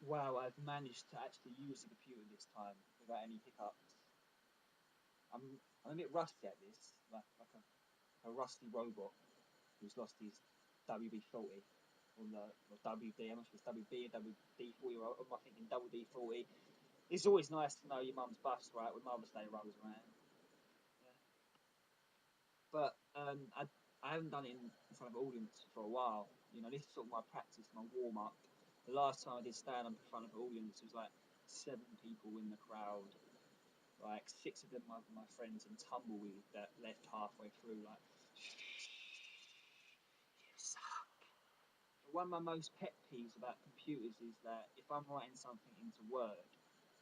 Wow, I've managed to actually use the computer this time without any hiccups. I'm a bit rusty at this, like a rusty robot who's lost his WB-40 or the or WD. I'm not sure if it's WB or WD-40 or am I thinking WD-40? It's always nice to know your mum's bust, right, when Mother's Day rolls around. Yeah. But I haven't done it in front of an audience for a while. You know, this is sort of my practice, my warm up. The last time I did stand up in front of an audience, it was like 7 people in the crowd, like 6 of them my friends and tumbleweed that left halfway through, like, you suck. One of my most pet peeves about computers is that if I'm writing something into Word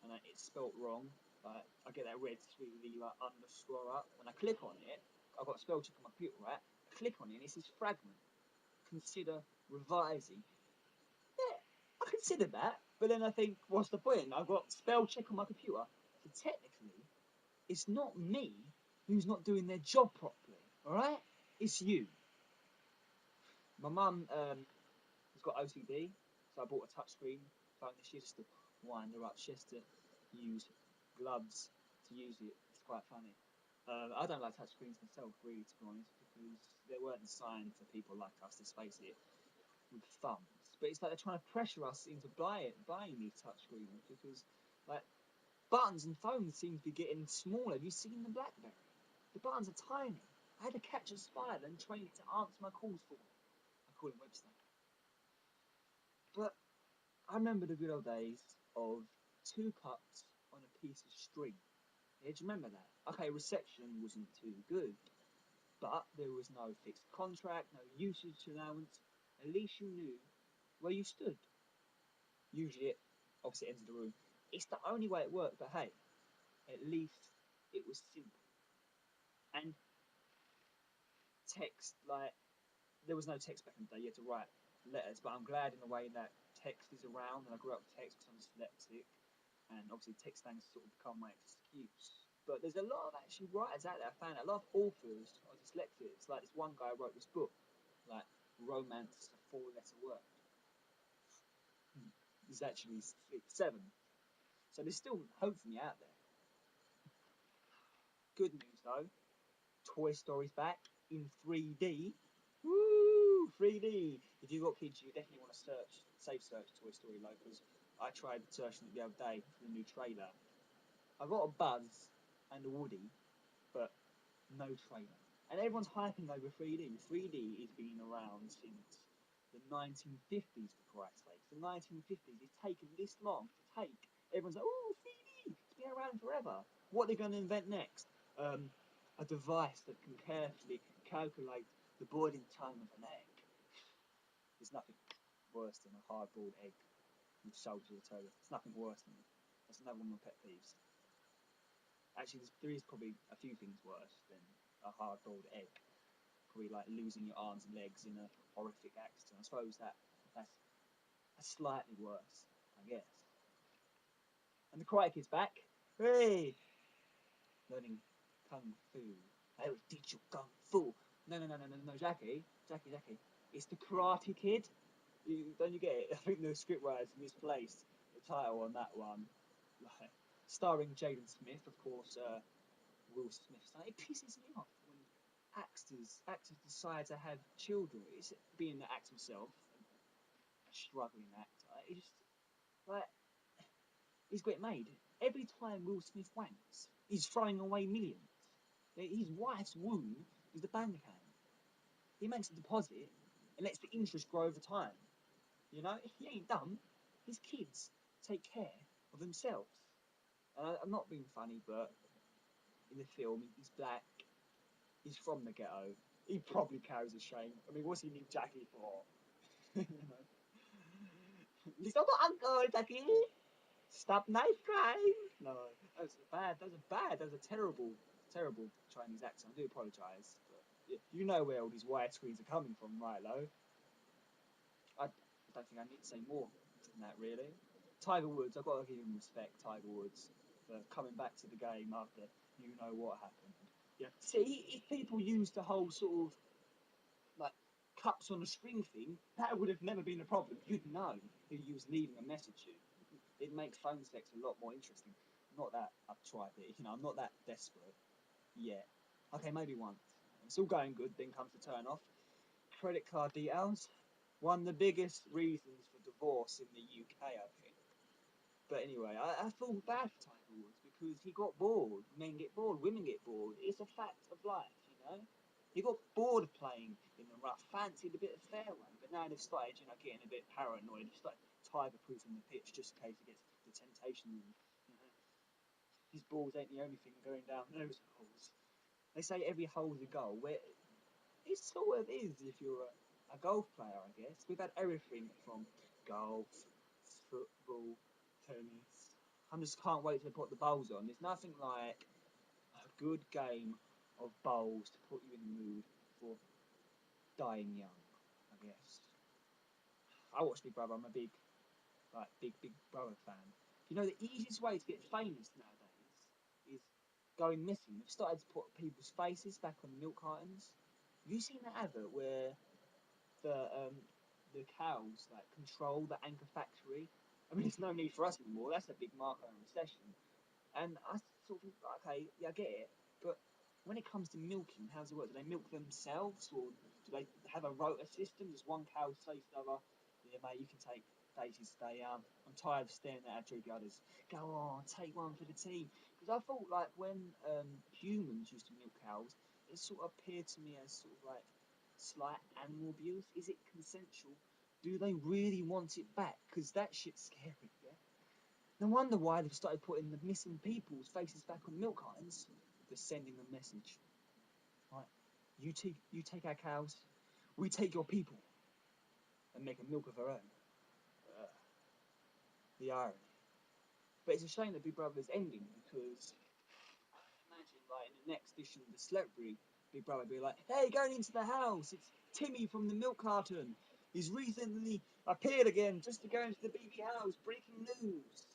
and it's spelt wrong, like I get that red squiggly like underscore up, and I click on it. I've got spell check on my computer, right? I click on it, and it says fragment. Consider revising. Yeah, I consider that, but then I think, what's the point? I've got spell check on my computer, so technically, it's not me who's not doing their job properly. All right, it's you. My mum has got OCD, so I bought a touchscreen phone this year just to wind her up. She has to use gloves to use it. It's quite funny. I don't like touchscreens myself, really, to be honest, because they weren't designed for people like us, let's face it, with thumbs. But it's like they're trying to pressure us into buying these touchscreens because, like, buttons and phones seem to be getting smaller. Have you seen the BlackBerry? The buttons are tiny. I had to catch a spider and train it to answer my calls for me. I call him Webster. But I remember the good old days of 2 cuts on a piece of string. Yeah, do you remember that? Okay, reception wasn't too good, but there was no fixed contract, no usage allowance. At least you knew where you stood. Usually it opposite ends of the room. It's the only way it worked, but hey, at least it was simple. And text, like, there was no text back in the day, you had to write letters, but I'm glad in a way that text is around, and I grew up with text because I'm dyslexic, and obviously text has sort of become my excuse. But there's a lot of actually writers out there. I found a lot of authors are dyslexic. It's like this one guy wrote this book, like Romance is a Four-Letter Word. He's actually 6, 7. So there's still hope for me out there. Good news though, Toy Story's back in 3D. Woo! 3D. If you've got kids, you definitely want to safe search Toy Story though, because I tried searching it the other day for the new trailer. I got a Buzz and a Woody, but no trailer. And everyone's hyping over 3D. 3D has been around since the 1950s, for Christ's sake. The 1950s. It's taken this long to take. Everyone's like, oh, 3D. It's been around forever. What are they going to invent next? Um, a device that can carefully calculate the boiling time of an egg. There's nothing worse than a hard-boiled egg with salt to the toilet. There's nothing worse than it. That's another one of my pet peeves. Actually, there is probably a few things worse than a hard-boiled egg. Probably like losing your arms and legs in a horrific accident. I suppose that's, that's slightly worse, I guess. And the Karate Kid's back. Hey, learning kung fu. I will teach you kung fu. No, Jackie. It's the Karate Kid. Don't you get it? I think the scriptwriters misplaced the title on that one. Like, starring Jaden Smith, of course. Will Smith. So it pisses me off when actors decide to have children. It's being the actor himself, a struggling actor. He just like he's got it made. Every time Will Smith wanks, he's throwing away millions. His wife's womb is the bank account. He makes a deposit and lets the interest grow over time. You know, he ain't dumb. His kids take care of themselves. I'm not being funny, but in the film, he's black. He's from the ghetto. He probably carries a shame. I mean, what's he need Jackie for? You know? He's not uncle, Jackie. Stop knife crime. No, that's bad. That's a bad. That's a terrible Chinese accent. I do apologise, but you know where all these widescreens are coming from, right, Lo? I don't think I need to say more than that, really. Tiger Woods, I've got to give him respect, Tiger Woods, for coming back to the game after you know what happened. Yeah. See, if people used the whole sort of like cups on a string thing, that would have never been a problem. You'd know who you was leaving a message to. it makes phone sex a lot more interesting. Not that I've tried it, I'm not that desperate yet. Okay, maybe once. It's all going good, then comes the turn off. Credit card details. One of the biggest reasons for divorce in the UK, I think. But anyway, I feel bad for Tiger Woods because he got bored. Men get bored, women get bored. It's a fact of life. He got bored of playing in the rough, fancied a bit of fairway, but now they've started, getting a bit paranoid. They've started tiger-proofing the pitch just in case he gets the temptation. His balls ain't the only thing going down those holes. They say every hole's a goal. Where it sort of is if you're a golf player, I guess. We've had everything from golf, football, tennis. I just can't wait to put the bowls on. There's nothing like a good game of bowls to put you in the mood for dying young, I guess. I watch Big Brother. I'm a big Brother fan. The easiest way to get famous nowadays is going missing. They've started to put people's faces back on milk cartons. Have you seen that advert where the cows control the anchor factory? I mean, there's no need for us anymore. That's a big marker in recession. And I sort of think, okay, yeah, I get it, but when it comes to milking, how does it work? Do they milk themselves, or do they have a rota system? Does one cow say to the other, "Yeah, mate, you can take Daisy's today. I'm tired of staring at our droopy others. Go on, take one for the team." Because I thought, when humans used to milk cows, it sort of appeared to me as sort of slight animal abuse. Is it consensual? Do they really want it back? Because that shit's scary, yeah? No wonder why they've started putting the missing people's faces back on milk cartons. They're sending a message. Right? You take our cows, we take your people, and make a milk of our own. Uh, the irony. But it's a shame that Big Brother is ending because imagine in the next edition of the Celebrity, Big Brother be like, "Hey, going into the house, it's Timmy from the milk carton. He's recently appeared again just to go into the BB house. Breaking news."